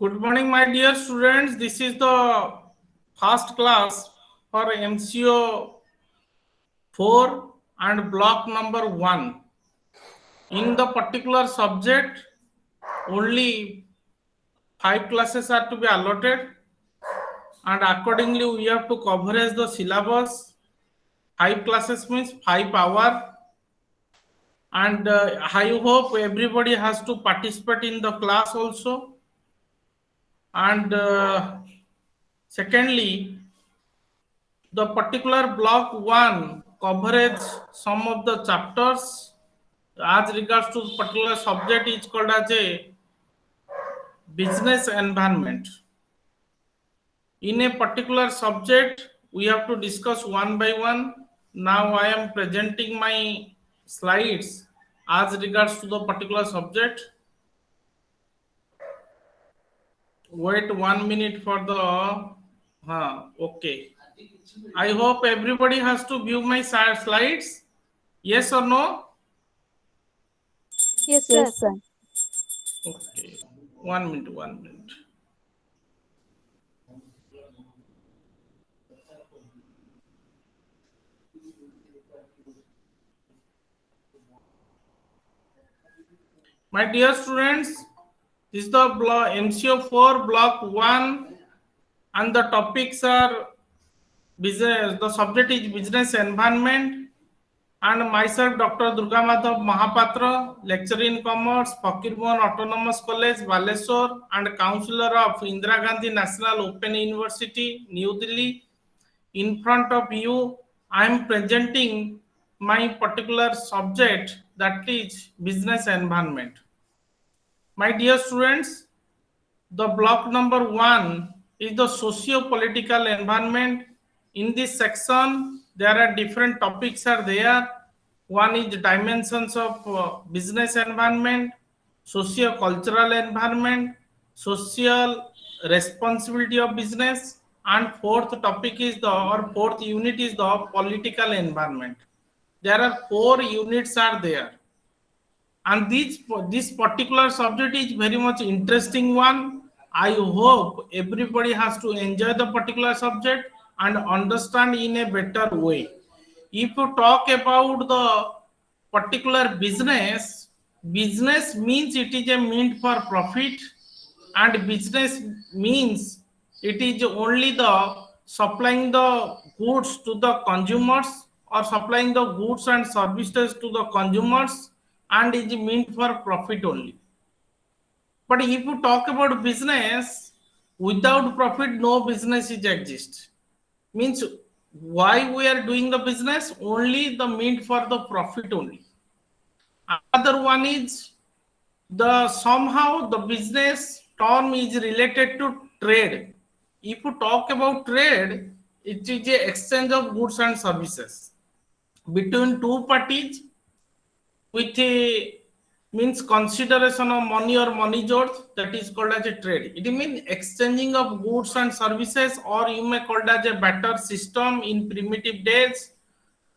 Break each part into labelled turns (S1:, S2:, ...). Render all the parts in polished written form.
S1: Good morning, my dear students. This is the first class for MCO 4 and block number 1. In the particular subject, only 5 classes are to be allotted, and accordingly we have to coverage the syllabus. 5 classes means 5 hours, and I hope everybody has to participate in the class also. And secondly, the particular block 1 coverage some of the chapters as regards to particular subject is called as a business environment. In a particular subject, we have to discuss one by one. Now I am presenting my slides as regards to the particular subject. Wait 1 minute for the okay. I hope everybody has to view my slides. Yes or no?
S2: Yes, sir.
S3: Yes, sir.
S1: Okay. 1 minute, 1 minute. My dear students, this is the MCO 4 block 1, and the topics are business. The subject is business environment, and myself, Dr. Durga Madhav Mahapatra, lecturer in commerce, Fakir Mohan Autonomous College, Baleswar, and counselor of Indira Gandhi National Open University, New Delhi. In front of you, I am presenting my particular subject, that is business environment. My dear students, the block number 1 is the socio-political environment. In this section, there are different topics are there. One is dimensions of business environment, socio-cultural environment, social responsibility of business, and fourth topic is fourth unit is the political environment. There are 4 units are there, and this particular subject is very much interesting one. I hope everybody has to enjoy the particular subject and understand in a better way. If you talk about the particular business, business means it is a meant for profit, and business means it is only the supplying the goods to the consumers, or supplying the goods and services to the consumers, and is meant for profit only. But if you talk about business, without profit no business is exist. Means why we are doing the business? Only the meant for the profit only. Another one is the somehow the business term is related to trade. If you talk about trade, it is a exchange of goods and services between two parties with a means consideration of money or money jobs, that is called as a trade. It means exchanging of goods and services, or you may call it as a barter system. In primitive days,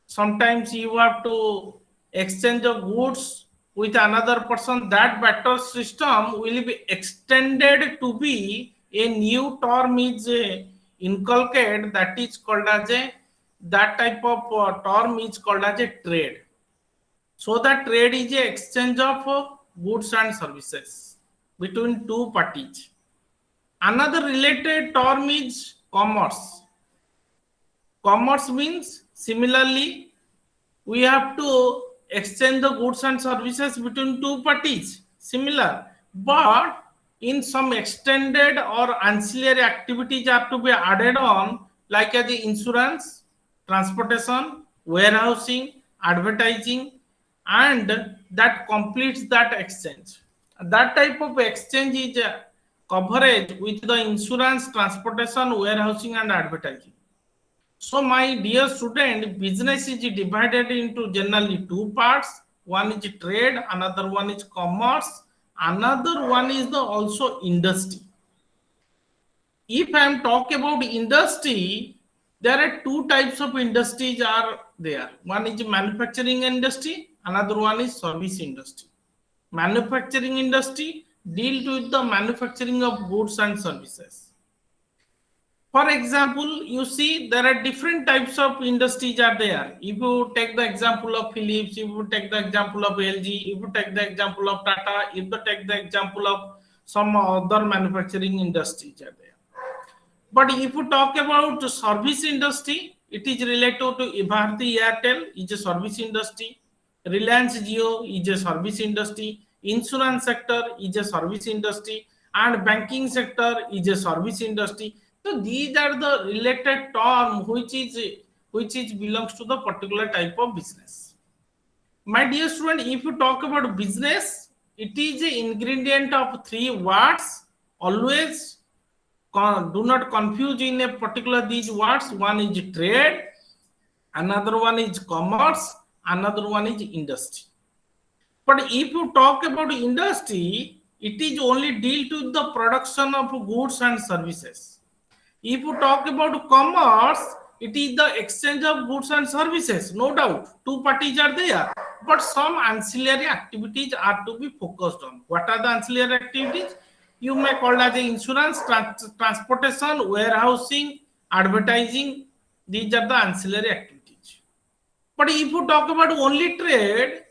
S1: sometimes you have to exchange the goods with another person. That barter system will be extended to be a new term is inculcated, that is called as a that type of term is called as a trade. So that trade is a exchange of goods and services between two parties. Another related term is commerce. Commerce means similarly we have to exchange the goods and services between two parties, similar, but in some extended or ancillary activities are to be added on, like as the insurance, transportation, warehousing, advertising, and that completes that exchange. That type of exchange is coverage with the insurance, transportation, warehousing, and advertising. So my dear student, business is divided into generally two parts. One is trade, another one is commerce, another one is the also industry. If I am talking about industry, there are two types of industries are there. One is manufacturing industry, another one is service industry. Manufacturing industry, deal with the manufacturing of goods and services. For example, you see there are different types of industries are there. If you take the example of Philips, if you take the example of LG, if you take the example of Tata, if you take the example of some other manufacturing industries are there. But if you talk about the service industry, it is related to Bharti Airtel is a service industry, Reliance Jio is a service industry, insurance sector is a service industry, and banking sector is a service industry. So these are the related term which is belongs to the particular type of business. My dear student, if you talk about business, it is an ingredient of three words. Always do not confuse in a particular these words. One is trade, another one is commerce, another one is industry. But if you talk about industry, it is only deal to the production of goods and services. If you talk about commerce, it is the exchange of goods and services, no doubt. Two parties are there, but some ancillary activities are to be focused on. What are the ancillary activities? You may call as the insurance, transportation, warehousing, advertising. These are the ancillary activities. But if you talk about only trade,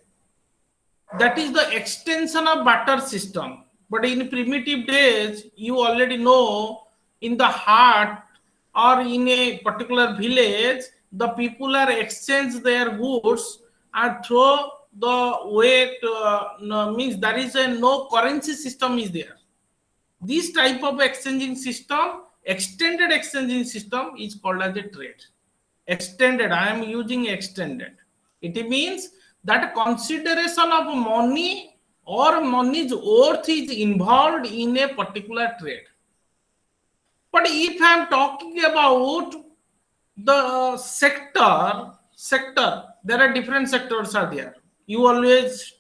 S1: that is the extension of barter system. But in primitive days, you already know in the heart or in a particular village, the people are exchange their goods and through the way means there is a no currency system is there. This type of exchanging system, extended exchanging system is called as a trade. Extended, I am using extended. It means that consideration of money or money's worth is involved in a particular trade. But if I am talking about the sector, there are different sectors are there. You always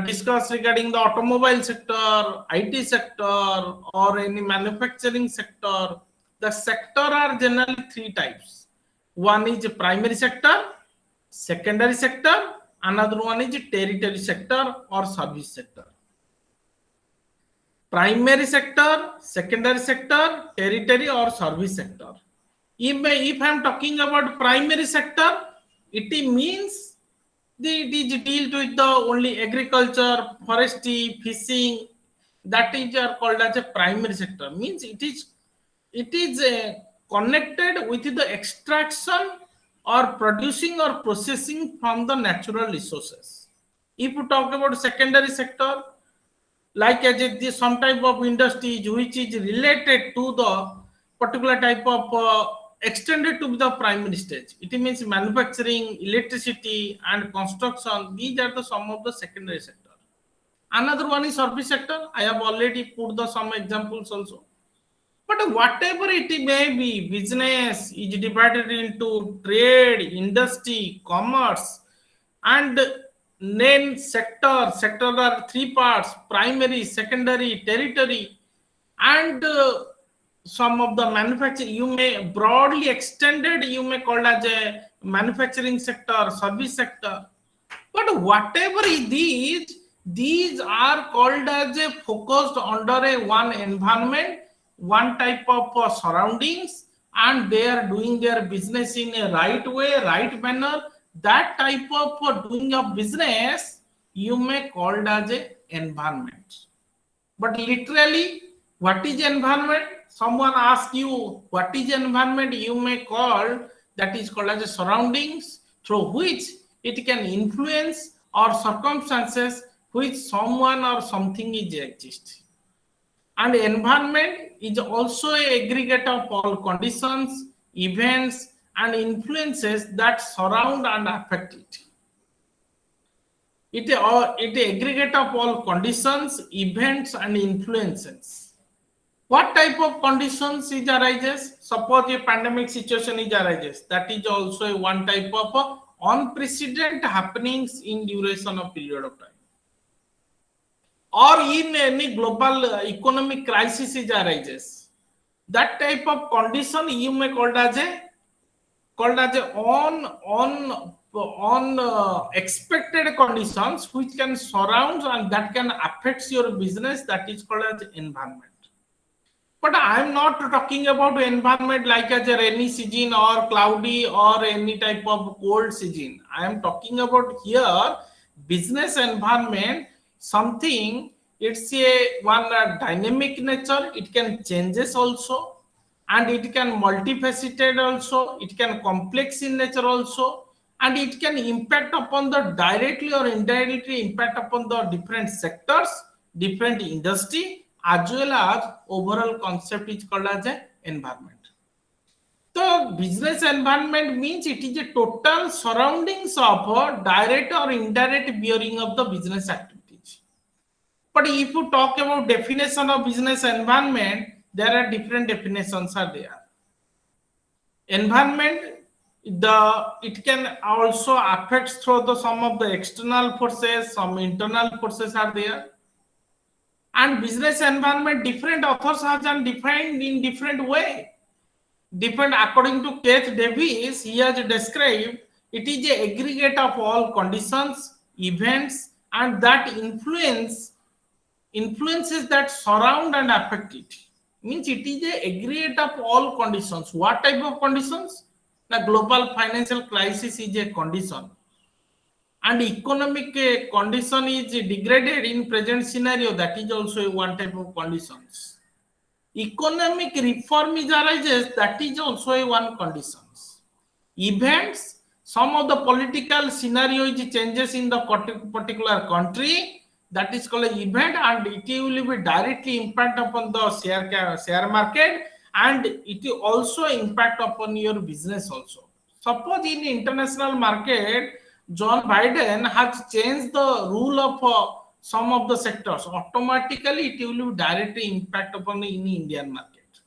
S1: discuss regarding the automobile sector, IT sector, or any manufacturing sector. The sector are generally three types. One is primary sector, secondary sector, another one is tertiary sector or service sector. Primary sector, secondary sector, tertiary or service sector. If I am talking about primary sector, it means it is dealt with the only agriculture, forestry, fishing. That is called as a primary sector. Means it is connected with the extraction or producing or processing from the natural resources. If you talk about secondary sector, like as some type of industry which is related to the particular type of extended to the primary stage. It means manufacturing, electricity, and construction. These are the some of the secondary sector. Another one is service sector. I have already put the some examples also. But whatever it may be, business is divided into trade, industry, commerce, and then sector. Sector are three parts: primary, secondary, tertiary, and some of the manufacturing. You may broadly extended. You may call as a manufacturing sector, service sector. But whatever these are called as a focused under a one environment, one type of surroundings, and they are doing their business in a right way, right manner. That type of doing of business you may called as a environment. But literally, what is environment? Someone asks you what is environment, you may call that is called as a surroundings through which it can influence or circumstances which someone or something is exist. And environment is also an aggregate of all conditions, events, and influences that surround and affect it. It aggregate of all conditions, events, and influences. What type of conditions is arises? Suppose a pandemic situation is arises. That is also one type of unprecedented happenings in duration of period of time. Or in any global economic crisis is arises. That type of condition you may called as a on expected conditions which can surround and that can affect your business, that is called as environment. But I am not talking about environment like as a rainy season or cloudy or any type of cold season. I am talking about here business environment, something it's a one dynamic nature, it can changes also, and it can multifaceted also, it can complex in nature also, and it can impact upon the directly or indirectly impact upon the different sectors, different industry, as well as overall concept is called as a environment. So business environment means it is a total surroundings of a direct or indirect bearing of the business activities. But if you talk about definition of business environment, there are different definitions are there. Environment, it can also affect through the some of the external forces, some internal forces are there. And business environment, different authors have defined in different way. Different according to Keith Davis, he has described it is a aggregate of all conditions, events, and that influences that surround and affect it. Means it is a aggregate of all conditions. What type of conditions? The global financial crisis is a condition, and economic condition is degraded in present scenario, that is also one type of conditions. Economic reform is arises, that is also a one conditions. Events, some of the political scenario is changes in the particular country, that is called an event, and it will be directly impact upon the share market, and it will also impact upon your business also. Suppose in international market, John Biden has changed the rule of some of the sectors, automatically it will directly impact upon the in Indian market.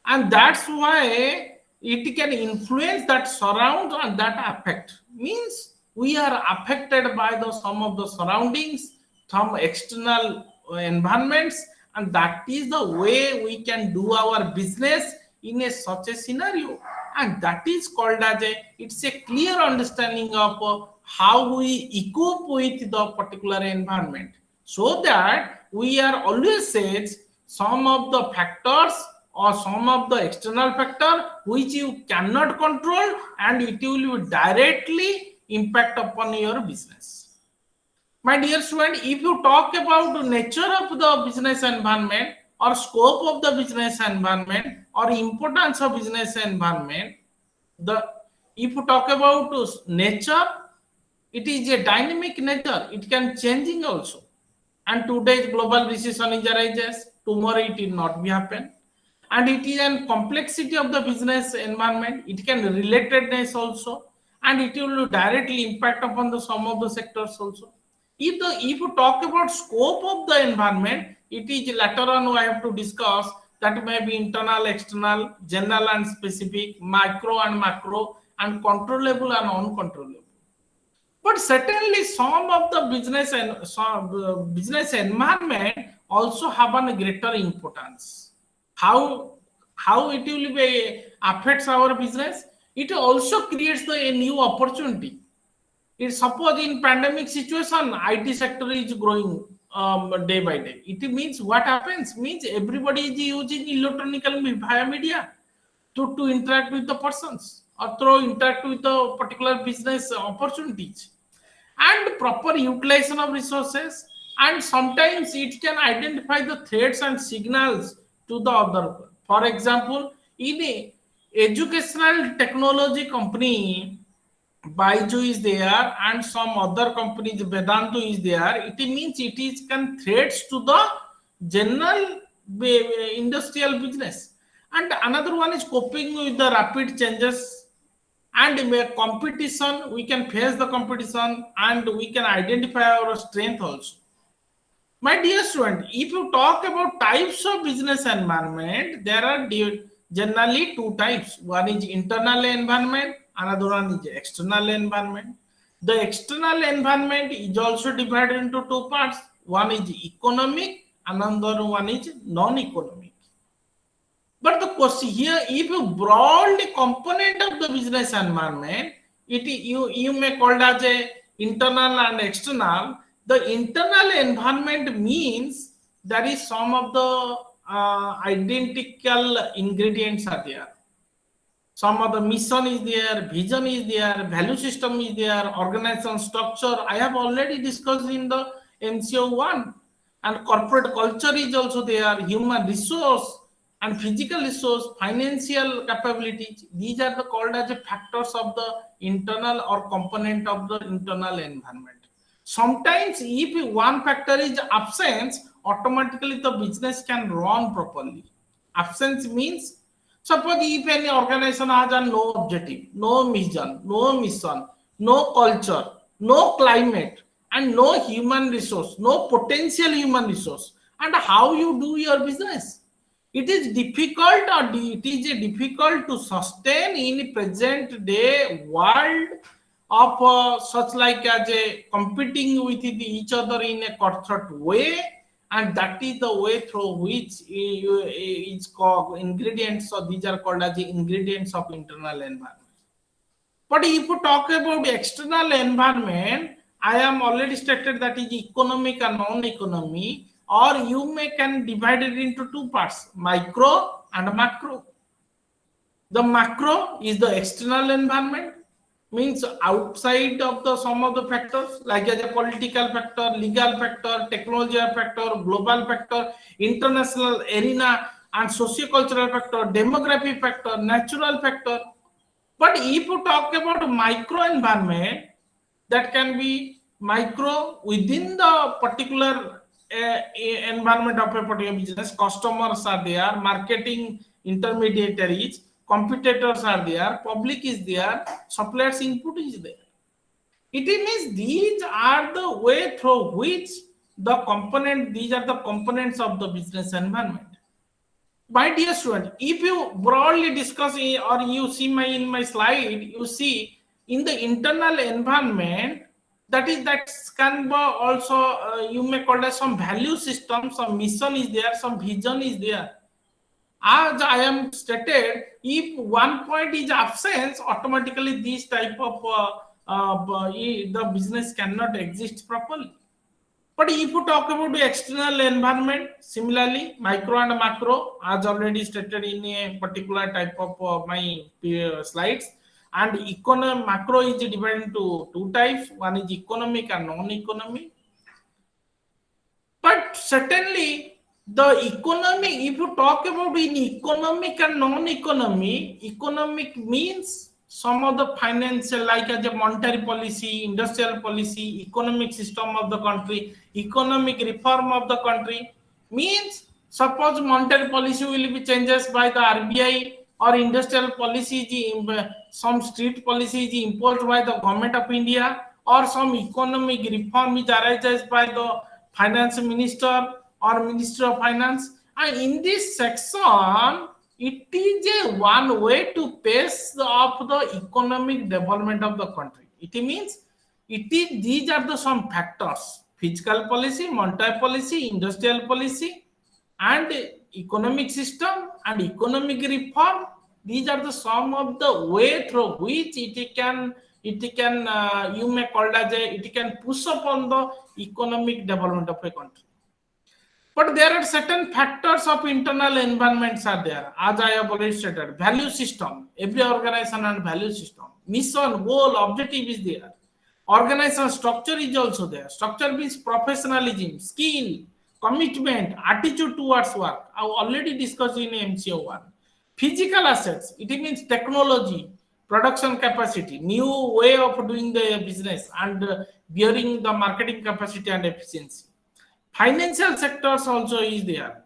S1: And that's why it can influence that surround and that affect. Means we are affected by the some of the surroundings, some external environments, and that is the way we can do our business in a such a scenario. And that is called as a, it's a clear understanding of how we equip with the particular environment, so that we are always says some of the factors or some of the external factor which you cannot control, and it will directly impact upon your business. My dear student, if you talk about the nature of the business environment or scope of the business environment or importance of business environment, if you talk about nature, it is a dynamic nature, it can changing also. And today's global recession is arises, tomorrow it will not be happen. And it is a complexity of the business environment, it can relatedness also, and it will directly impact upon the some of the sectors also. If you talk about scope of the environment, it is later on I have to discuss, that may be internal, external, general and specific, micro and macro, and controllable and uncontrollable. But certainly some of the business and business environment also have a greater importance. How it will be affects our business? It also creates a new opportunity. It suppose in pandemic situation, IT sector is growing day by day. It means what happens? Means everybody is using electronical via media to interact with the persons or to interact with the particular business opportunities, and proper utilization of resources, and sometimes it can identify the threats and signals to the other. For example, in a educational technology company, Baiju is there and some other companies, Vedantu is there. It means it is can threats to the general industrial business. And another one is coping with the rapid changes, and competition. We can face the competition and we can identify our strength also. My dear student, if you talk about types of business environment, there are generally two types. One is internal environment, another one is external environment. The external environment is also divided into two parts. One is economic, another one is non-economic. But the question here, if you broadly component of the business environment, You may call it as a internal and external. The internal environment means there is some of the identical ingredients are there. Some of the mission is there, vision is there, value system is there, organization structure. I have already discussed in the MCO one, and corporate culture is also there, human resource and physical resource, financial capabilities. These are the called as the factors of the internal or component of the internal environment. Sometimes if one factor is absent, automatically the business can run properly. Absence means, suppose if any organization has a no objective, no vision, no mission, no culture, no climate, and no human resource, no potential human resource, and how you do your business? It is difficult, or it is difficult to sustain in present day world of such like as a competing with each other in a cutthroat way, and that is the way through which is called ingredients. So these are called as the ingredients of internal environment. But if you talk about external environment, I am already stated that is economic and non-economy, or you may can divide it into two parts, micro and macro. The macro is the external environment, means outside of the some of the factors like as a political factor, legal factor, technology factor, global factor, international arena, and socio-cultural factor, demographic factor, natural factor. But if you talk about micro environment, that can be micro within the particular environment of a particular business. Customers are there, marketing intermediaries, competitors are there, public is there, suppliers input is there. It means these are the way through which these are the components of the business environment. My dear student, if you broadly discuss or you see in my slide, you see in the internal environment, that can be also you may call it some value system, some mission is there, some vision is there. As I am stated, if one point is absent, automatically this type of the business cannot exist properly. But if you talk about the external environment, similarly, micro and macro, as already stated in a particular type of my slides, and macro is divided into two types. One is economic and non-economic. But certainly, the economy, if you talk about in economic and non-economy, economic means some of the financial, like as a monetary policy, industrial policy, economic system of the country, economic reform of the country, means suppose monetary policy will be changes by the RBI, or industrial policy, some street policy is imposed by the government of India, or some economic reform is arises by the finance minister or minister of finance. And in this section, it is a one way to pace of the economic development of the country. It means these are the some factors: fiscal policy, monetary policy, industrial policy, and economic system and economic reform. These are the some of the way through which it can you may call it as it can push upon the economic development of a country. But there are certain factors of internal environments are there. As I have already stated, value system, every organization and value system, mission, goal, objective is there. Organization structure is also there. Structure means professionalism, skill, commitment, attitude towards work. I already discussed in MCO 1. Physical assets, it means technology, production capacity, new way of doing the business, and bearing the marketing capacity and efficiency. Financial sectors also is there.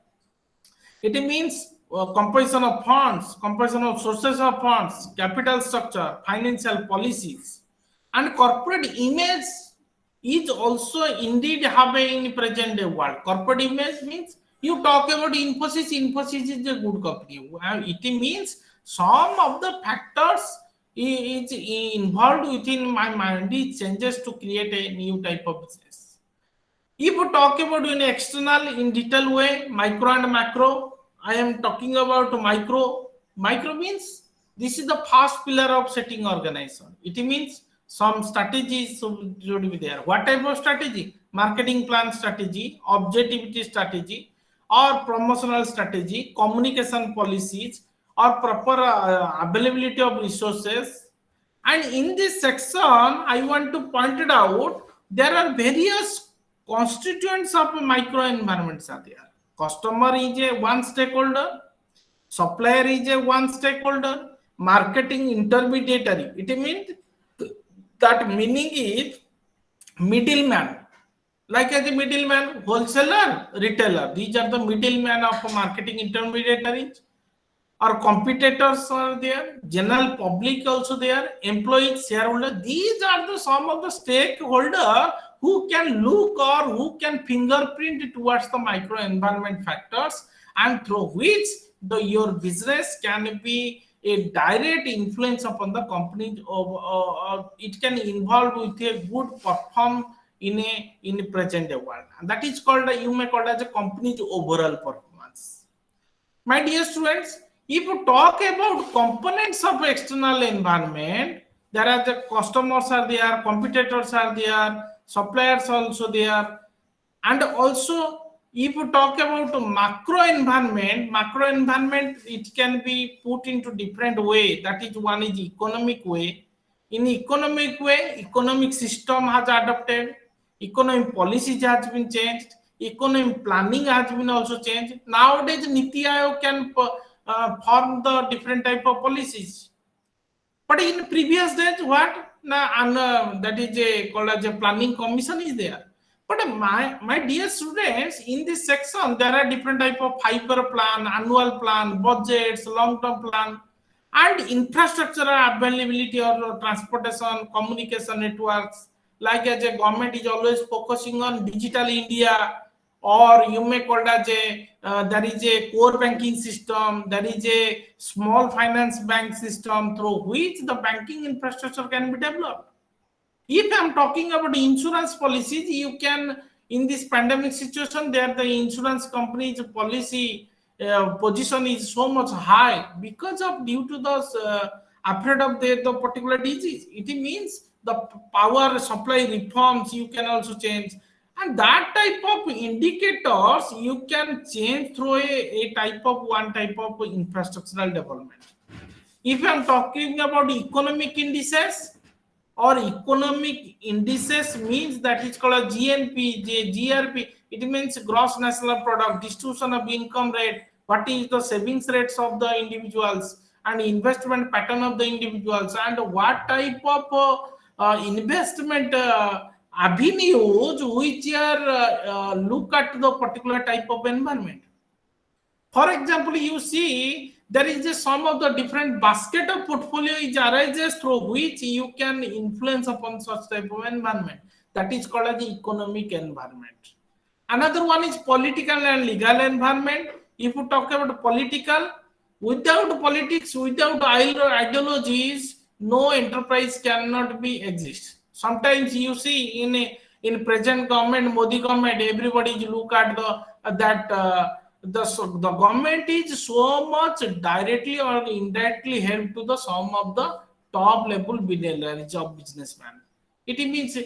S1: It means composition of funds, composition of sources of funds, capital structure, financial policies, and corporate image is also indeed happening in present day world. Corporate image means you talk about Infosys. Infosys is a good company. It means some of the factors is involved within my mind. It changes to create a new type of business. If you talk about in external in detail way, micro and macro, I am talking about micro. Micro means This is the first pillar of setting organization. It means some strategies should be there. What type of strategy? Marketing plan strategy, objectivity strategy, or promotional strategy, communication policies, or proper availability of resources. And in this section, I want to point it out, there are various constituents of micro environments are there. Customer is a one stakeholder, supplier is a one stakeholder, marketing intermediary. It means that meaning is middleman. Like as a middleman, wholesaler, retailer. These are the middleman of marketing intermediaries. Our competitors are there, general public also there, employees, shareholder. These are the some of the stakeholder who can look or who can fingerprint towards the micro environment factors, and through which your business can be a direct influence upon the company. It can involve with a good perform in a present world, and that is called you may call as a company's overall performance. My dear students, if you talk about components of external environment, there are the customers are there, competitors are there, suppliers also there, and also if you talk about macro environment it can be put into different way. That is, one is economic way. In economic way, economic system has adopted, economic policies has been changed, economic planning has been also changed. Nowadays, Niti Aayog can form the different type of policies. But in previous days, what? That is called as a planning commission is there. But my dear students, in this section, there are different type of 5-year plan, annual plan, budgets, long-term plan, and infrastructure availability or transportation, communication networks. Like as a government is always focusing on digital India, or you may call it as a there is a core banking system, there is a small finance bank system through which the banking infrastructure can be developed. If I'm talking about insurance policies, you can, in this pandemic situation, there the insurance company's policy position is so much high because of due to the afraid of the particular disease. It means the power supply reforms you can also change, and that type of indicators you can change through a type of one type of infrastructural development. If I'm talking about economic indices, or economic indices means that is called a GNP, GRP. It means gross national product, distribution of income rate, what is the savings rates of the individuals, and investment pattern of the individuals, and what type of investment avenues which are look at the particular type of environment. For example, you see there is a some of the different basket of portfolio is arises through which you can influence upon such type of environment. That is called as the economic environment. Another one is political and legal environment. If you talk about political, without politics, without ideologies, no enterprise cannot be exist. Sometimes you see in present government, Modi government, everybody look at the government is so much directly or indirectly help to the some of the top level billionaires of businessmen. It means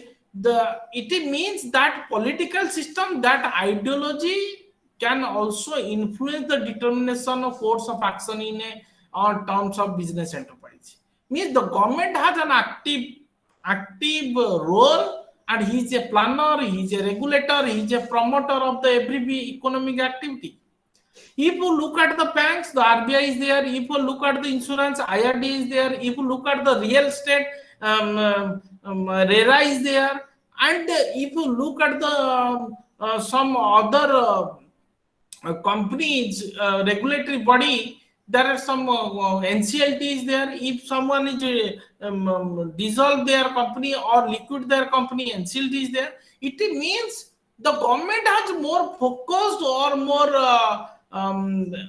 S1: that political system, that ideology can also influence the determination of course of action in a on terms of business enterprise. Means the government has an active role, and he is a planner, he is a regulator, he is a promoter of the every economic activity. If you look at the banks, the RBI is there. If you look at the insurance, IRD is there. If you look at the real estate, RERA is there. And if you look at the some other companies, regulatory body, there are some NCLT is there. If someone is dissolve their company or liquid their company, NCLT is there. It means the government has more focused or more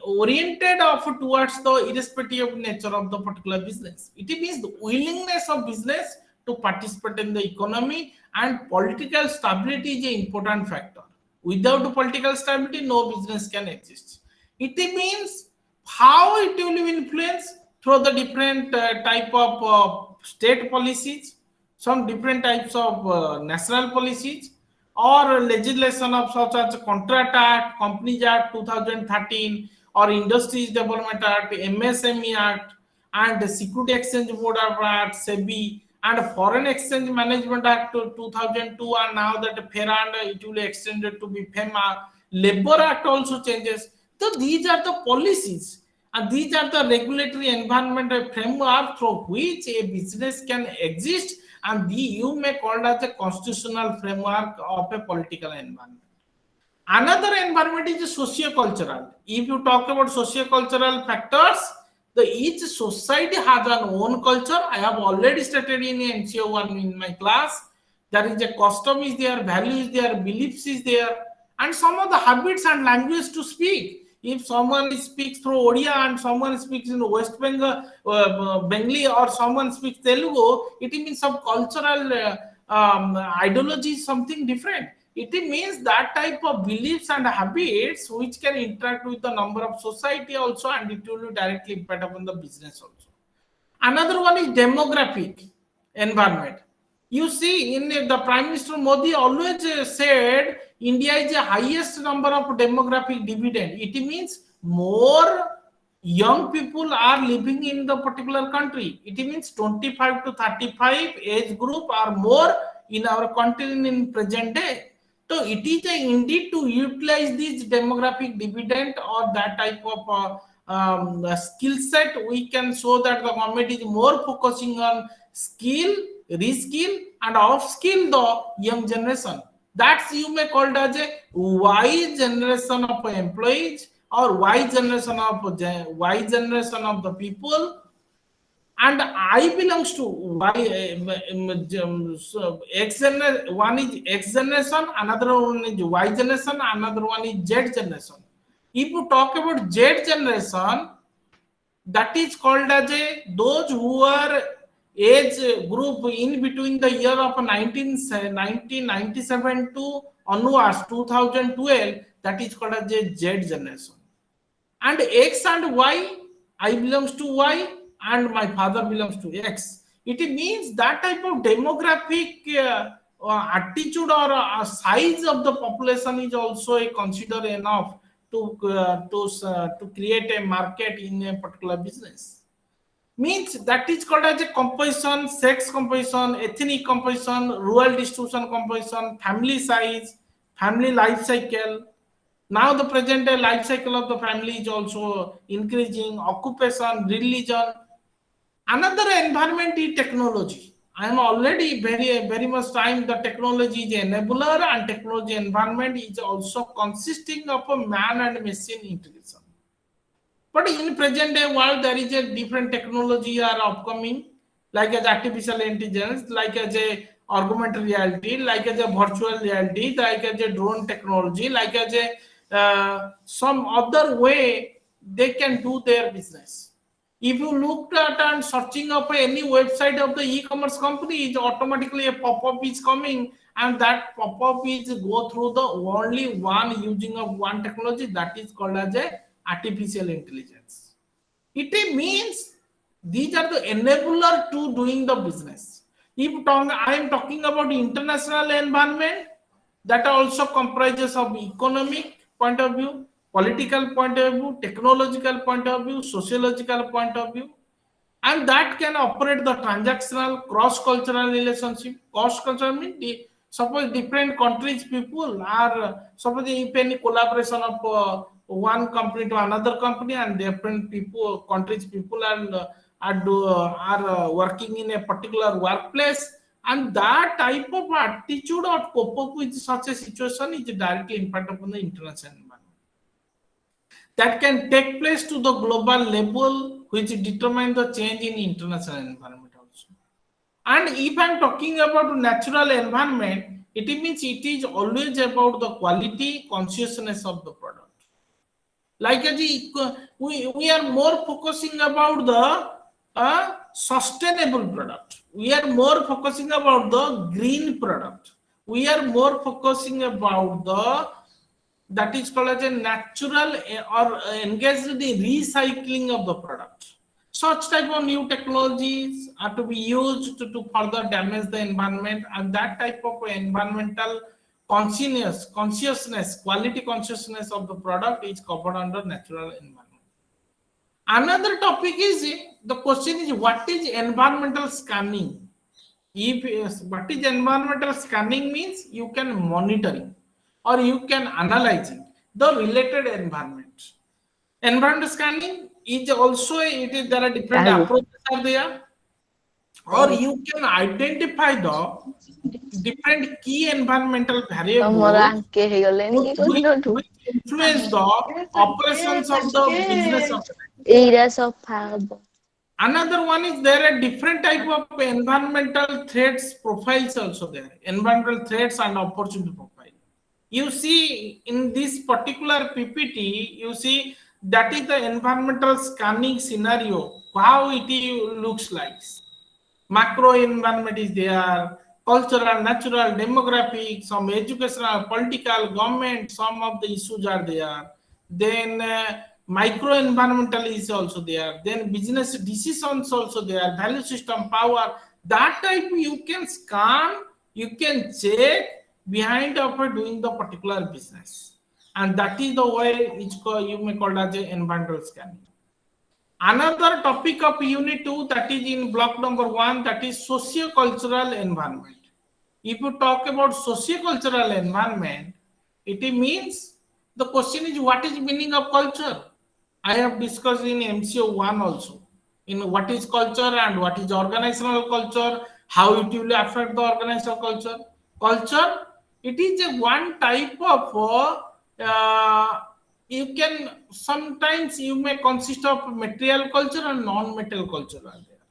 S1: oriented of towards the irrespective of nature of the particular business. It means the willingness of business to participate in the economy, and political stability is an important factor. Without political stability, no business can exist. It means how it will influence through the different type of state policies, some different types of national policies, or legislation of such as Contract Act, Companies Act 2013, or Industries Development Act, MSME Act, and the Security Exchange Board of Act, SEBI, and Foreign Exchange Management Act 2002, and now that FERA and it will be extended to be FEMA. Labor Act also changes. So these are the policies, and these are the regulatory environment framework through which a business can exist, and you may call it as a constitutional framework of a political environment. Another environment is socio-cultural. If you talk about socio-cultural factors, each society has an own culture. I have already stated in NCO 1 in my class. There is a custom is there, value is there, beliefs is there, and some of the habits and language to speak. If someone speaks through Odia and someone speaks in West Bengal, Bengali, or someone speaks Telugu, it means some cultural ideology is something different. It means that type of beliefs and habits which can interact with the number of society also, and it will directly impact upon the business also. Another one is demographic environment. You see, in the Prime Minister Modi always said India is the highest number of demographic dividend. It means more young people are living in the particular country. It means 25 to 35 age group are more in our country in present day. So it is indeed to utilize this demographic dividend or that type of skill set. We can show that the government is more focusing on skill, reskill, and upskill the young generation. That's you may call it as a Y generation of employees, or Y generation of the people. And I belongs to X generation. One is X generation, another one is Y generation, another one is Z generation. If you talk about Z generation, that is called as those who are age group in between the year of 1997 to onwards 2012, that is called as a Z generation. And X and Y, I belongs to Y and my father belongs to X. It means that type of demographic attitude or size of the population is also considered enough to create a market in a particular business. Means that is called as a composition, sex composition, ethnic composition, rural distribution composition, family size, family life cycle. Now the present day life cycle of the family is also increasing, occupation, religion. Another environment is technology. I am already very much time the technology is enabler, and technology environment is also consisting of a man and machine integration. But in present day world, there is a different technology are upcoming, like as artificial intelligence, like as a augmented reality, like as a virtual reality, like as a drone technology, like as a some other way they can do their business. If you looked at and searching up any website of the e-commerce company, it automatically a pop-up is coming, and that pop-up is go through the only one using of one technology, that is called as a artificial intelligence. It means these are the enabler to doing the business. If I am talking about international environment, that also comprises of economic point of view, political point of view, technological point of view, sociological point of view, and that can operate the transactional cross-cultural relationship. Cross-cultural means suppose different countries people are, suppose if any collaboration of one company to another company, and different people countries people are working in a particular workplace, and that type of attitude or cope up with such a situation is directly impact upon the international environment. That can take place to the global level, which determine the change in international environment also. And if I'm talking about natural environment, it means it is always about the quality consciousness of the product. Like we are more focusing about the sustainable product. We are more focusing about the green product. We are more focusing about the that is called as a natural or engaged in recycling of the product. such type of new technologies are to be used to further damage the environment, and that type of environmental consciousness, quality consciousness of the product is covered under natural environment. Another topic is the question is what is environmental scanning? If what is environmental scanning means you can monitoring or you can analyzing the related environment. Environmental scanning is also there are different
S2: କାହାକୁ
S1: approaches are there, or you can identify the different key environmental
S2: ତମର
S1: variables
S2: ଆଙ୍କେ ହେଇଗଲେଣି କି କୋଉଦିନଠୁ
S1: which influence the operations of the business operation.
S2: ଏଇରା ସଫା ହବ
S1: Another one is there are different type of environmental threats profiles also there. Environmental threats and opportunity profile. You see in this particular PPT, you see that is the environmental scanning scenario, how it looks like. Macro environment is there, cultural, natural, demographic, some educational, political, government, some of the issues are there. Then micro environmental is also there. Then business decisions also there, value system, power. That type you can scan, you can check behind of doing the particular business, and that is the way it's called, you may call as environmental scanning. Another topic of unit 2 that is in block number 1, that is socio-cultural environment. If you talk about socio-cultural environment, it means the question is what is meaning of culture? I have discussed in MCO 1 also in what is culture and what is organizational culture, how it will affect the organizational culture. Culture, it is a one type of you can sometimes you may consist of material culture and non-material culture are there.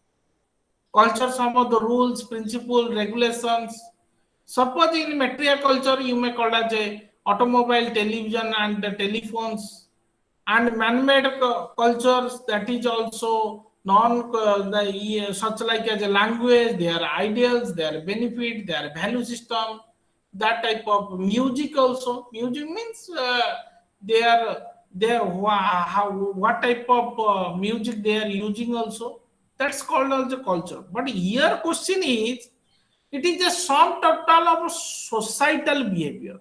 S1: Culture, some of the rules, principles, regulations. Suppose in material culture you may call as a automobile, television and the telephones, and man-made cultures, that is also such like as a language, their ideals, their benefit, their value system, that type of music also. Music means what type of music they are using also, that's called as a culture. But here question is, it is a sum total of societal behavior.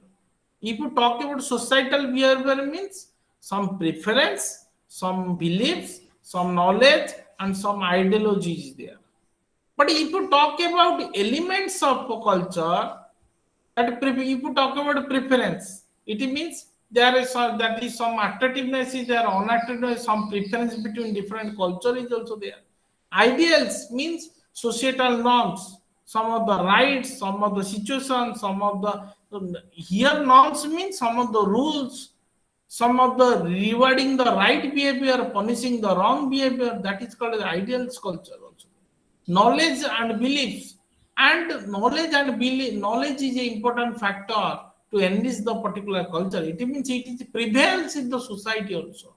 S1: If you talk about societal behavior means some preference, some beliefs, some knowledge and some ideology is there. But if you talk about elements of culture, if you talk about preference, it means there is that is some attractiveness is there, unattractiveness, some preference between different culture is also there. Ideals means societal norms, some of the rights, some of the situations, some of the here norms means some of the rules, some of the rewarding the right behavior, punishing the wrong behavior, that is called ideals culture also. Knowledge and beliefs, and knowledge is an important factor to enrich the particular culture. It means it is prevails in the society also,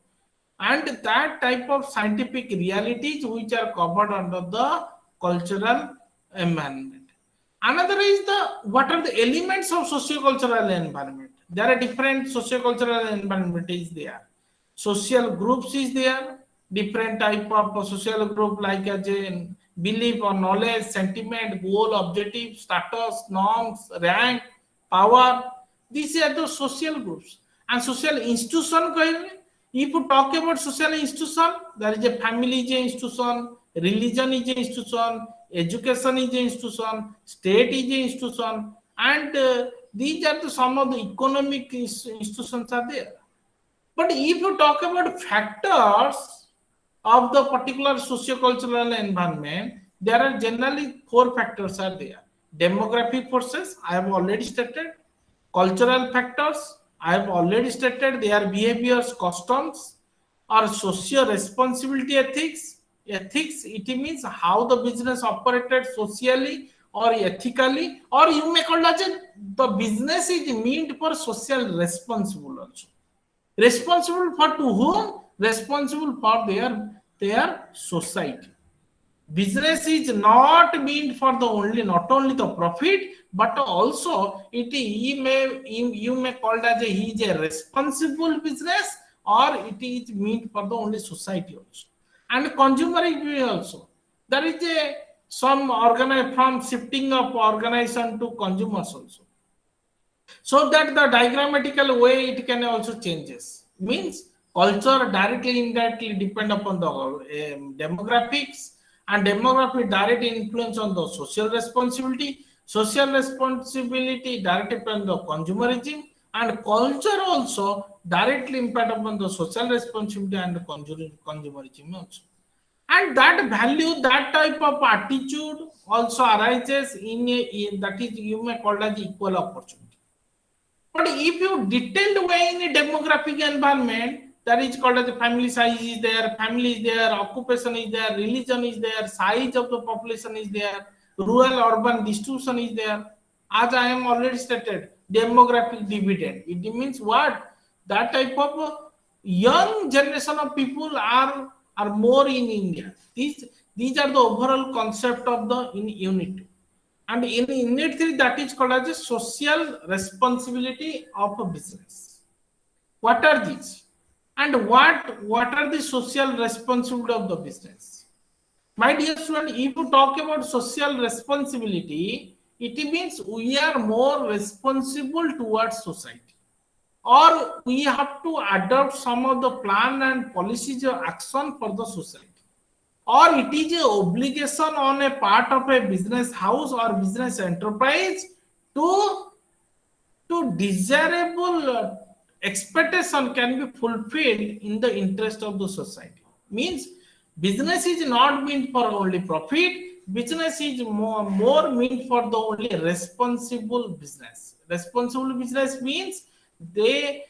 S1: and that type of scientific realities which are covered under the cultural environment. Another is the what are the elements of socio-cultural environment. There are different socio-cultural environment is there. Social groups is there, different type of social group like as a belief or knowledge, sentiment, goal, objective, status, norms, rank, power. These are the social groups. And social institution, if you talk about social institution, there is a family is an institution, religion is an institution, education is an institution, state is an institution, and these are some of the economic institutions are there. But if you talk about factors of the particular socio-cultural environment, there are generally 4 factors are there. Demographic forces, I have already stated. Cultural factors, I have already stated, their behaviors, customs, or socio responsibility ethics. Ethics, it means how the business operated socially or ethically, or you may call it the business is meant for social responsible also. Responsible for to whom? Responsible for their society. Business is not meant for the only not only the profit, but also you may call it as he is a responsible business, or it is meant for the only society also. and consumerism also. There is a some organize from shifting of organization to consumers also. So that the diagrammatical way it can also changes. Means culture directly indirectly depend upon the demographics, and demographic direct influence on the social responsibility. Social responsibility direct depend on the consumerism, and culture also directly impact upon the social responsibility and consumerism also. And that value, that type of attitude also arises in that is you may call as equal opportunity. But if you detailed way in a demographic environment, that is called as the family size is there, family is there, occupation is there, religion is there, size of the population is there, rural urban distribution is there. As I am already stated, demographic dividend. It means what? That type of young generation of people are more in India. These are the overall concept of the in unit. And in unit 3, that is called as a social responsibility of a business. What are these? And what are the social responsibility of the business? My dear student, if you talk about social responsibility, it means we are more responsible towards society, or we have to adopt some of the plan and policies or action for the society, or it is a obligation on a part of a business house or business enterprise to desirable expectation can be fulfilled in the interest of the society. Means business is not meant for only profit. Business is more meant for the only responsible business. Responsible business means that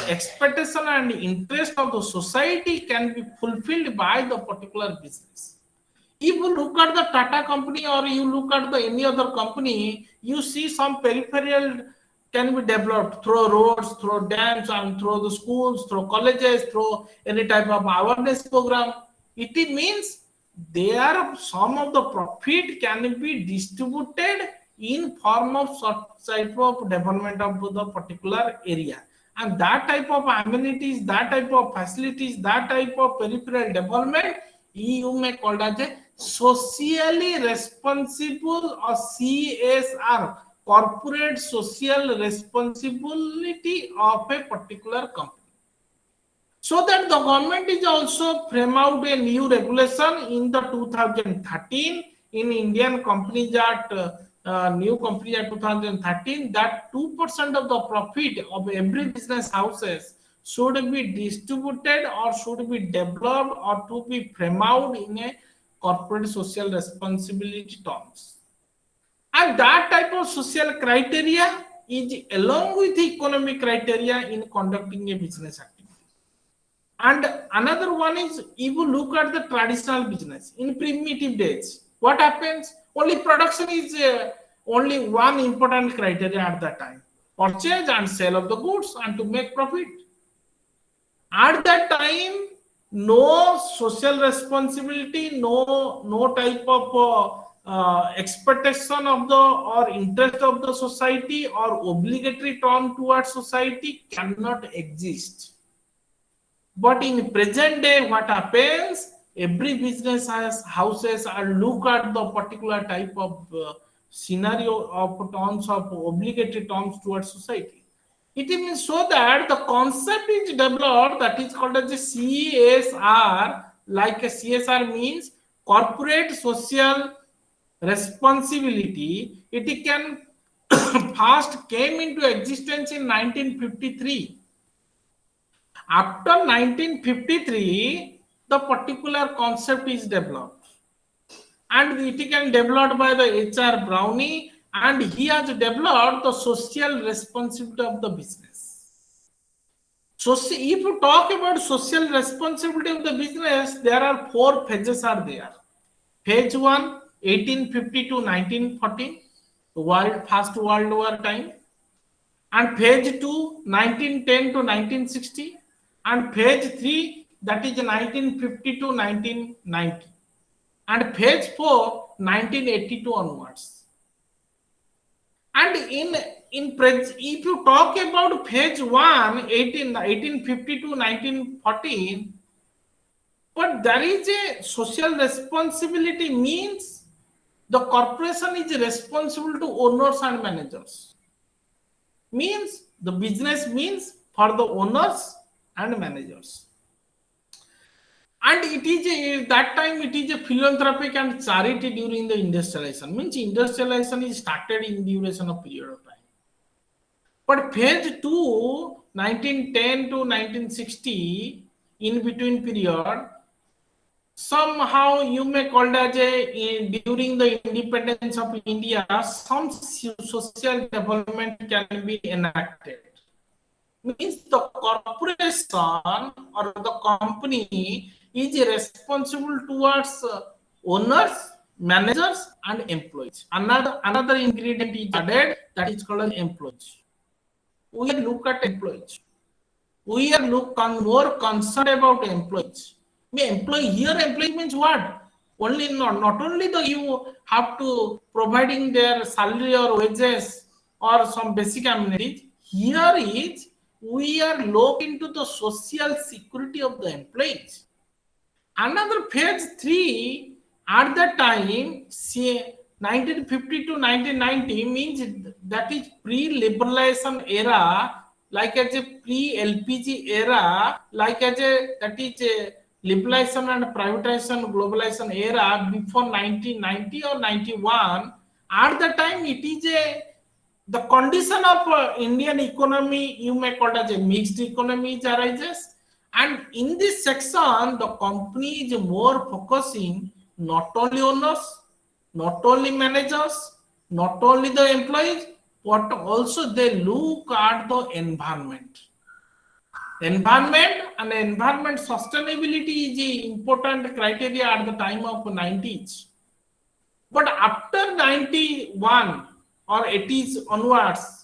S1: expectation and interest of the society can be fulfilled by the particular business. If you look at the Tata company or you look at the any other company, you see some peripheral can be developed through roads, through dams, and through the schools, through colleges, through any type of awareness program. It means there some of the profit can be distributed in form of such type of development of the particular area, and that type of amenities, that type of facilities, that type of peripheral development you may call as a socially responsible or CSR, corporate social responsibility of a particular company. So that the government is also frame out a new regulation in the 2013 in Indian Companies Act, new Company Act 2013, that 2% of the profit of every business houses should be distributed or should be developed or to be frame out in a corporate social responsibility terms. And that type of social criteria is along with the economic criteria in conducting a business activity. And another one is if you look at the traditional business in primitive days, what happens? Only production is only one important criteria at that time: purchase and sale of the goods and to make profit. At that time, no social responsibility, no type of expectation of the or interest of the society or obligatory term towards society cannot exist. But in present day, what happens? Every business has houses and look at the particular type of scenario of terms of obligatory terms towards society. It means so that the concept is developed that is called as a CSR. Like a CSR means corporate social responsibility. It can first came into existence in 1953. After 1953, the particular concept is developed, and it can developed by the H.R. Brownie, and he has developed the social responsibility of the business. So, if you talk about social responsibility of the business, there are 4 phases are there. Phase 1, 1850 to 1914, First World War time, and phase 2, 1910 to 1960. And phase 3, that is 1950 to 1990, and phase 4, 1982 onwards. And if you talk about phase 1, 1850 to 1914, But there is a social responsibility means the corporation is responsible to owners and managers. Means the business means for the owners and managers. And it is that time it is a philanthropic and charity during the industrialization. Means industrialization is started in duration of period of time. But phase 2, 1910 to 1960, in between period, somehow you may call it as during the independence of India, some social development can be enacted. Means the corporation or the company is responsible towards owners, managers, and employees. Another ingredient is added, that is called as employees. We look at employees. We are more concerned about employees. Employee means what? Only not only the you have to providing their salary or wages or some basic amenities. Here is we are looking into the social security of the employees. Another phase 3 at that time, say 1950 to 1990 means that is pre-liberalization era, like as a pre-LPG era, like as a that is a liberalization and privatization globalization era before 1990 or 91. At the time, it is the condition of Indian economy, you may call it as a mixed economy arises. And in this section, the company is more focusing not only owners, not only managers, not only the employees, but also they look at the environment. Environment and environment sustainability is an important criteria at the time of 90s. But after 91 or 80s onwards,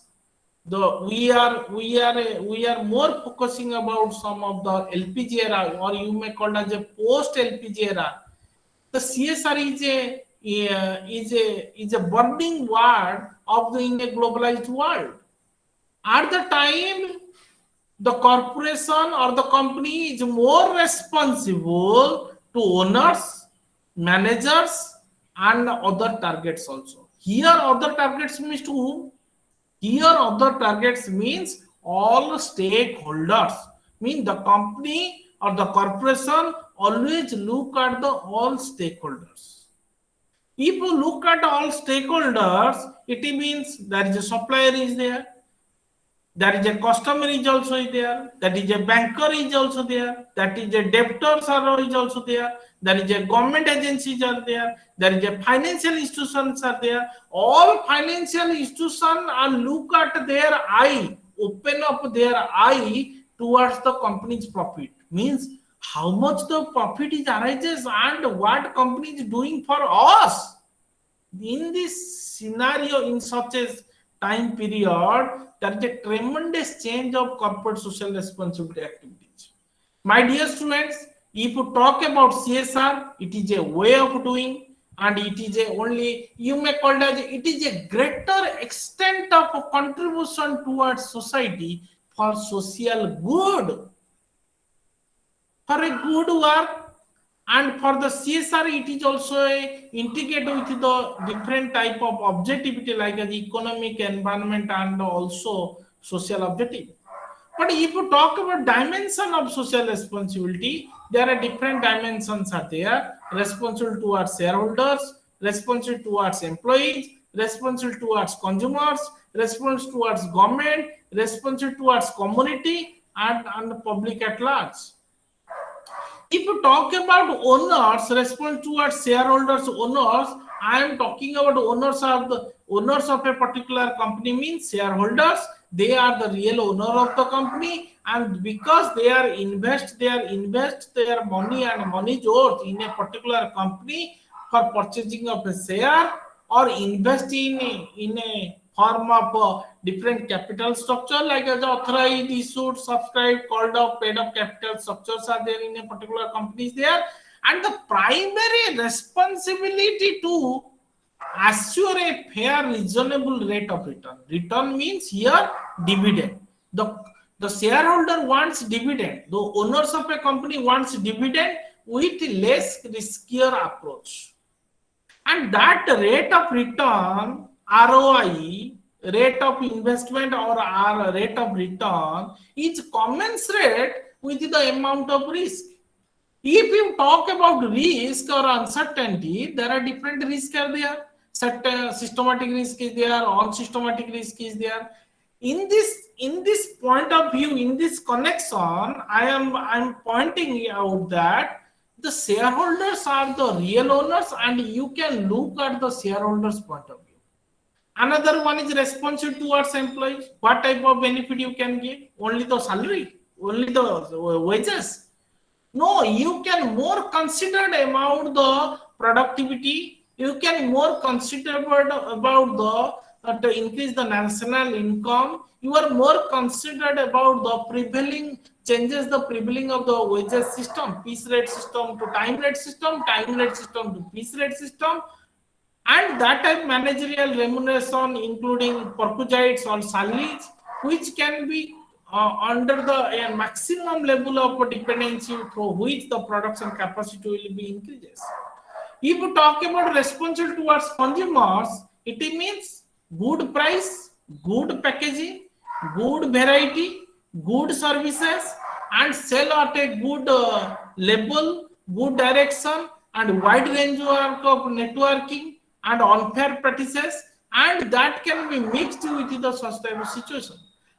S1: we are more focusing about some of the LPG era, or you may call it as a post LPG era. The CSR is a burning word of in a globalized world. At the time, the corporation or the company is more responsible to owners, managers, and other targets also. Here, other targets means to whom? Here, other targets means all stakeholders. Mean the company or the corporation always look at the all stakeholders. If you look at all stakeholders, it means there is a supplier is there, there is a customer is also there, that is a banker is also there, that is a debtors are is also there is a government agencies are there is a financial institutions are there. All financial institutions are look at their eye, open up their eye towards the company's profit. Means how much the profit is arises and what company is doing for us. In this scenario, in such a time period, there is a tremendous change of corporate social responsibility activities. My dear students, if you talk about CSR, it is a way of doing, and it is a only, you may call it as it is a greater extent of contribution towards society for social good, for a good work. And for the CSR, it is also integrated with the different type of objectivity like the economic, environment, and also social objective. But if you talk about dimension of social responsibility, there are different dimensions are there. Responsible towards shareholders, responsible towards employees, responsible towards consumers, responsible towards government, responsible towards community, and public at large. If you talk about owners, responsible towards shareholders, owners, I am talking about owners of a particular company means shareholders. They are the real owner of the company, and because they are invest their money and money yours in a particular company for purchasing of a share or invest in a form of different capital structure like as authorized, issued, subscribed, called up, paid up capital structures are there in a particular companies there, and the primary responsibility to assure a fair, reasonable rate of return. Return means here dividend. The shareholder wants dividend. The owners of a company wants dividend. with less riskier approach. And that rate of return, ROI, rate of investment or rate of return is commensurate with the amount of risk. If you talk about risk or uncertainty, there are different risks are there. Certain systematic risk is there, unsystematic risk is there. In this point of view, in this connection, I'm pointing out that the shareholders are the real owners, and you can look at the shareholders' point of view. Another one is responsive towards employees. What type of benefit you can give? Only the salary, only the wages. No, you can more consider about the productivity. You can more consider about the to increase the national income. You are more considered about the prevailing changes, the prevailing of the wages system, piece rate system to time rate system to piece rate system, and that type managerial remuneration including perquisites or salaries, which can be under the maximum level of dependency through which the production capacity will be increases. If you talk about responsible towards consumers, it means good price, good packaging, good variety, good services, and sell at a good level, good direction, and wide range of networking and unfair practices, and that can be mixed with the sustainable situation.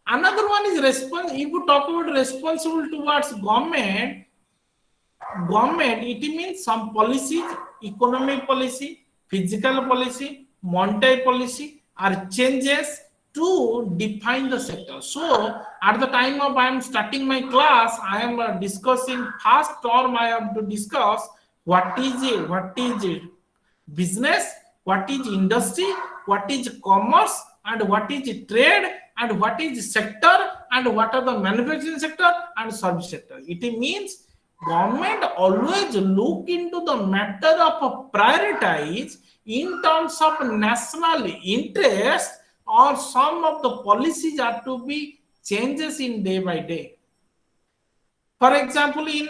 S1: Another one is response. If you talk about responsible towards government, it means some policies, economic policy, physical policy, monetary policy are changes to define the sector. So at the time of I am starting my class, I am discussing first term. I have to discuss what is it business, what is industry, what is commerce, and what is trade, and what is sector, and what are the manufacturing sector and service sector. It means government always look into the matter of prioritize in terms of national interest, or some of the policies are to be changes in day by day. For example, in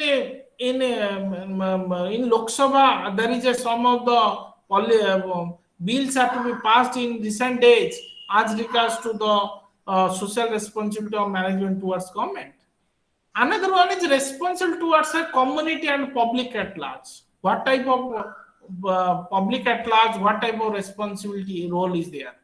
S1: Lok Sabha, there is some of the bills are to be passed in recent days as regards to the social responsibility of management towards government. Another one is responsible towards a community and public at large. What type of public at large, what type of responsibility role is there?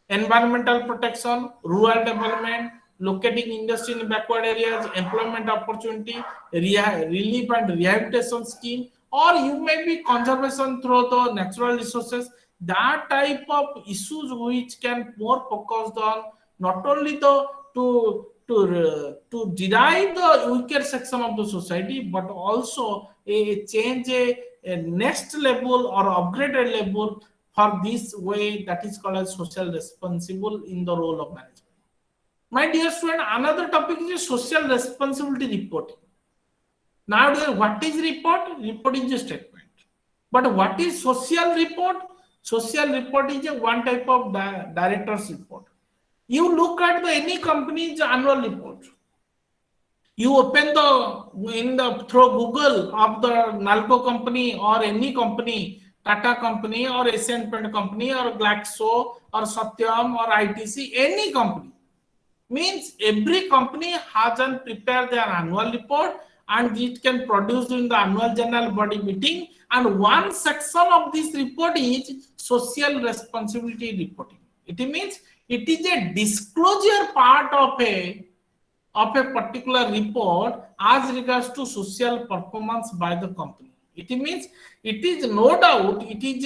S1: Environmental protection, rural development, locating industry in backward areas, employment opportunity, relief and rehabilitation scheme, or you may be conservation through the natural resources. That type of issues which can more focused on not only the to derive the weaker section of the society, but also a change a next level or upgraded level for this way, that is called as social responsible in the role of management. My dear student, another topic is social responsibility reporting. Nowadays, what is report? Report is a statement. But what is social report? Social report is a one type of director's report. You look at any company's annual report. You open through Google of the Nalco company or any company, Tata company or Asian Paint company or Glaxo or Satyam or ITC, any company. Means every company has prepared their annual report, and it can produce in the annual general body meeting, and one section of this report is social responsibility reporting. It means it is a disclosure part of a particular report as regards to social performance by the company. It means it is no doubt it is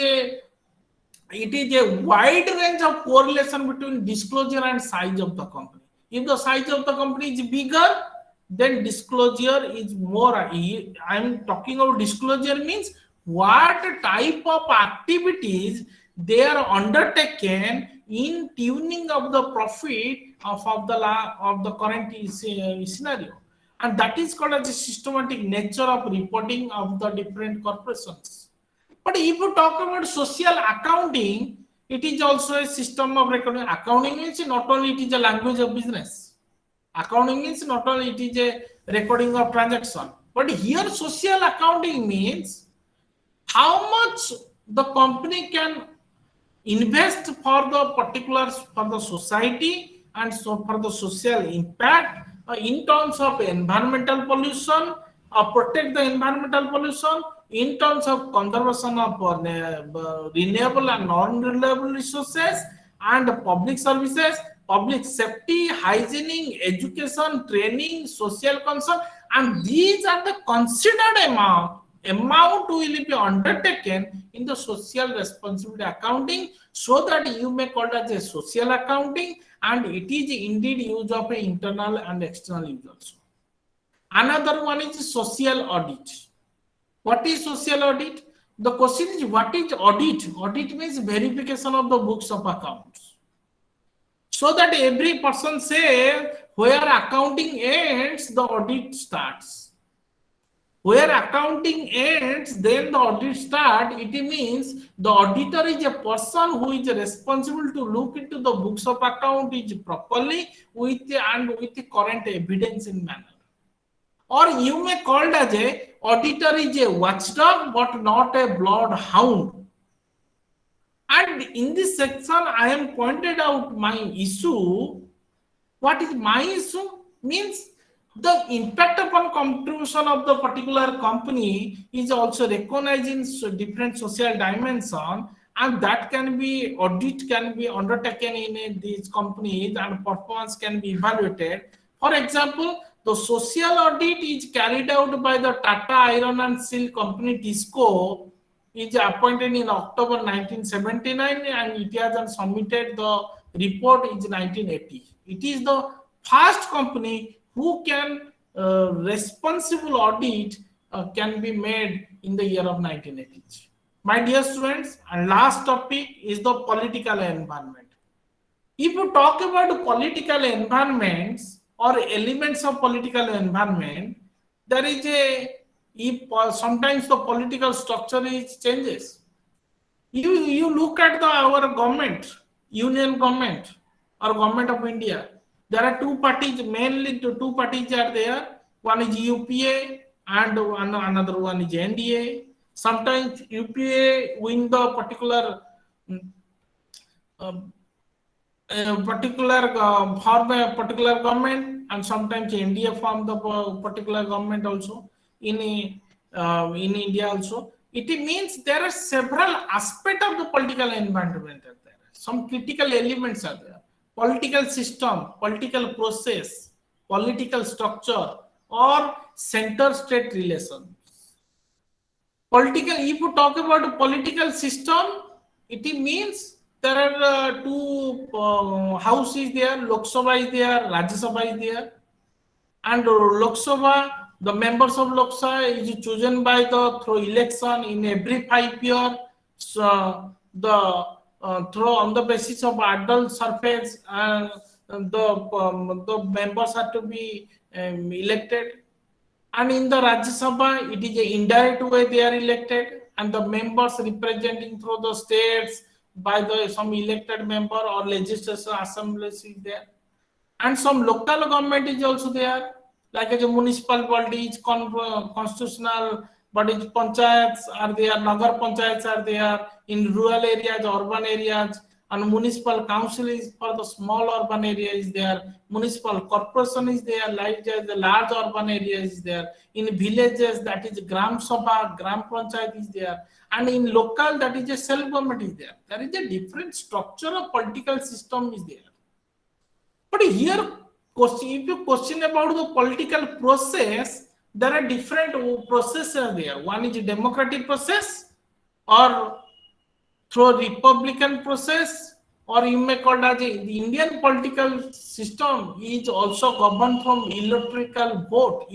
S1: a wide range of correlation between disclosure and size of the company. If the size of the company is bigger, then disclosure is more. I am talking about disclosure means what type of activities they are undertaken in tuning of the profit of the current scenario, and that is called as the systematic nature of reporting of the different corporations. But if you talk about social accounting, it is also a system of recording. Accounting means not only it is a language of business. Accounting means not only it is a recording of transaction. But here social accounting means how much the company can invest for the particulars for the society and so for the social impact in terms of environmental pollution, protect the environmental pollution in terms of conservation of renewable and non-renewable resources and public services, public safety, hygiene, education, training, social concern, and these are the considered amount will be undertaken in the social responsibility accounting, so that you may call it as a social accounting, and it is indeed use of internal and external use also. Another one is social audit. What is social audit? The question is, what is audit? Audit means verification of the books of accounts, so that every person say where accounting ends, the audit starts. Where accounting ends, then the audit start. It means the auditor is a person who is responsible to look into the books of account is properly with the current evidence in manner. Or you may call it as a auditor is a watchdog but not a bloodhound. And in this section, I am pointed out my issue. What is my issue? Means the impact upon contribution of the particular company is also recognized in different social dimension, and that can be audit can be undertaken in these companies and performance can be evaluated. For example, the social audit is carried out by the Tata Iron and Steel Company TISCO, is appointed in October 1979, and it has submitted the report in 1980. It is the first company who can responsible audit can be made in the year of 1980s. My dear students, and last topic is the political environment. If you talk about political environments or elements of political environment, there is a sometimes the political structure is changes. You look at our government, union government or government of India. There are two parties, mainly two parties are there. One is UPA and another one is NDA. Sometimes UPA win the particular form a particular government, and sometimes NDA form the particular government also in India also. It means there are several aspects of the political environment are there. Some critical elements are there. Political system, political process, political structure, or center-state relations. Political. If you talk about a political system, it means there are two houses there. Lok Sabha is there, Rajya Sabha is there, and Lok Sabha, the members of Lok Sabha is chosen by through election in every 5 years. So through on the basis of adult surface, the members are to be elected. And in the Rajya Sabha, it is an indirect way they are elected, and the members representing through the states by some elected member or legislative assemblies is there. And some local government is also there, like as a municipal bodies, constitutional bodies, panchayats are there, nagar panchayats are there in rural areas, urban areas, and municipal council is for the small urban area is there, municipal corporation is there, like the large urban area is there, in villages that is gram sabha, gram panchayat is there, and in local that is a self government is there. There is a different structure of political system is there. But here, if you question about the political process, there are different processes there. One is a democratic process, or through Republican process, or you may call it as the Indian political system is also governed from electoral votes,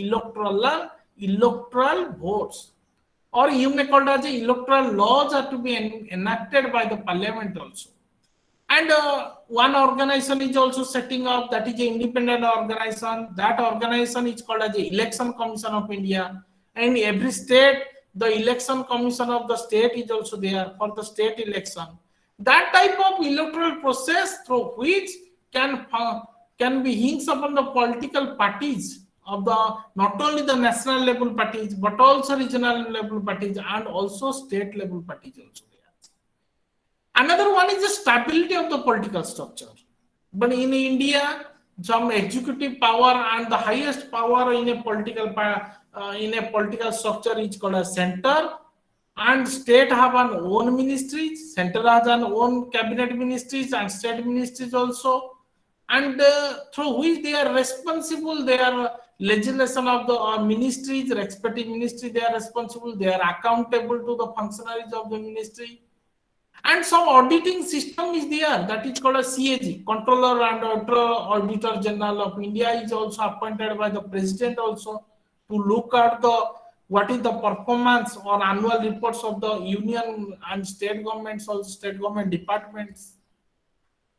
S1: or you may call it as electoral laws are to be enacted by the parliament also. And one organization is also setting up, that is an independent organization. That organization is called as the Election Commission of India. And every state, the Election Commission of the state is also there for the state election. That type of electoral process through which can be hinged upon the political parties of the not only the national level parties but also regional level parties and also state level parties also there. Another one is the stability of the political structure. But in India, some executive power and the highest power in a political structure is called a center, and state have an own ministries. Center has an own cabinet ministries and state ministries also, and through which they are responsible. They are legislation of the ministries, respective ministry. They are responsible. They are accountable to the functionaries of the ministry, and some auditing system is there that is called a CAG, Controller and Auditor General of India, is also appointed by the President also to look at the what is the performance or annual reports of the union and state governments, also state government departments,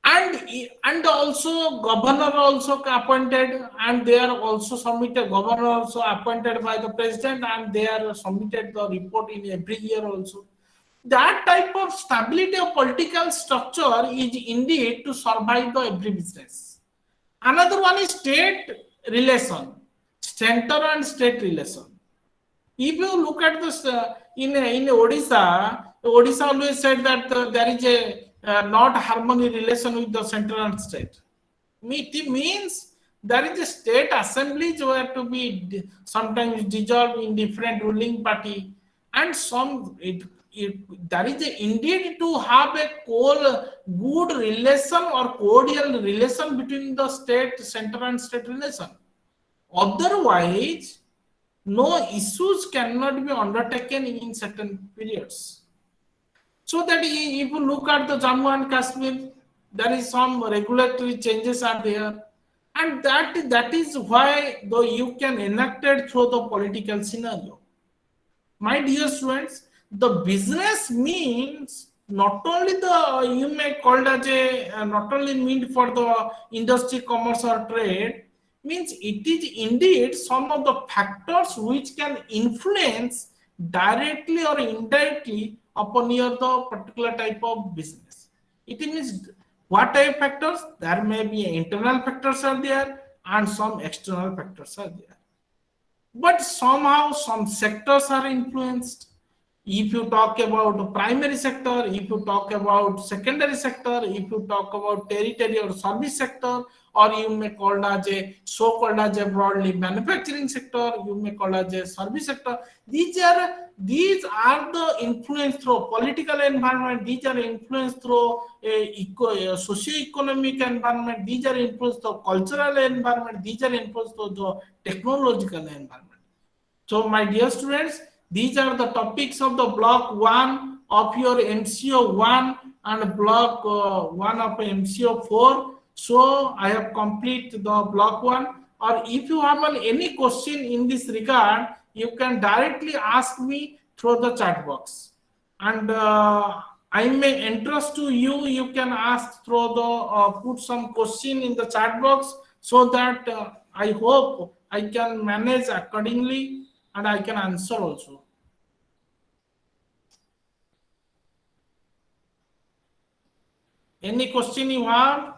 S1: and also governor also appointed, and they are also submitted, governor also appointed by the president, and they are submitted the report in every year also. That type of stability of political structure is indeed to survive the every business. Another one is state relation, center and state relation. If you look at this in Odisha, Odisha always said that there is a not harmony relation with the central and state. It means there is a state assemblies where to be sometimes dissolved in different ruling party, and there is indeed to have a good relation or cordial relation between the state, center and state relation. Otherwise, no issues cannot be undertaken in certain periods. So that if you look at the Jammu and Kashmir, there is some regulatory changes are there, and that is why though you can enact it through the political scenario. My dear students, the business means not only the you may called as a not only meant for the industry, commerce or trade, means it is indeed some of the factors which can influence directly or indirectly upon your the particular type of business. It means what type factors? There may be internal factors are there and some external factors are there. But somehow some sectors are influenced. If you talk about the primary sector, if you talk about secondary sector, if you talk about territory or service sector, or you may call as a so-called as a broadly manufacturing sector, you may call as a service sector. These are the influence through political environment. These are influenced through a socio-economic environment. These are influenced through cultural environment. These are influenced through the technological environment. So, my dear students, these are the topics of the block 1 of your MCO 1 and block 1 of MCO 4. So, I have completed the block 1. Or if you have any question in this regard, you can directly ask me through the chat box. And I may entrust to you, you can ask through the, put some question in the chat box so that I hope I can manage accordingly and I can answer also. Any question you have?